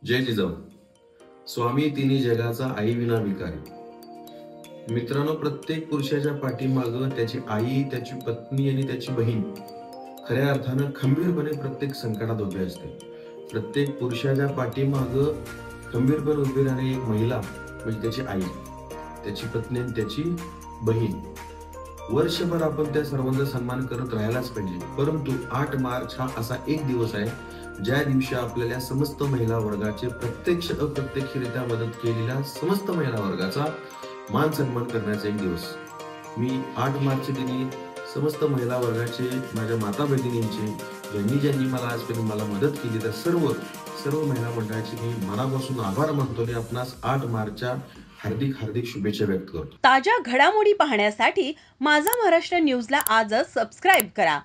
जय जिजाऊ. स्वामी तिन्ही जगाचा आई विना भिकारी. मित्रांनो, प्रत्येक पुरुषाच्या पाठीमागं त्याची आई, त्याची पत्नी आणि त्याची बहीण खऱ्या अर्थानं खंबीरपणे प्रत्येक संकटात उभी असते. प्रत्येक पुरुषाच्या पाठीमागं खंबीरपणे उभी राहणारी एक महिला म्हणजे त्याची आई, त्याची पत्नी आणि त्याची बहीण. वर्षभर आपण त्या सर्वांचा सन्मान करत राहायलाच पाहिजे. परंतु 8 मार्च हा असा एक दिवस आहे ज्या दिवशी आपल्याला समस्त महिला वर्गाचे प्रत्यक्ष अप्रत्यक्षरित्या मदत केलेल्या समस्त महिला वर्गाचा मान सन्मान करण्याचा एक दिवस. मी 8 मार्च दिनी समस्त महिला वर्गाचे, माझ्या माता भगिनींचे, ज्यांनी मला आजपर्यंत मला मदत केली, तर सर्व महिला मंडळाचे मी मनापासून आभार मानतो आणि आपणास 8 मार्चच्या हार्दिक शुभेच्छा व्यक्त करतो. ताज्या घडामोडी पाहण्यासाठी माझा महाराष्ट्र न्यूजला आजच सबस्क्राईब करा.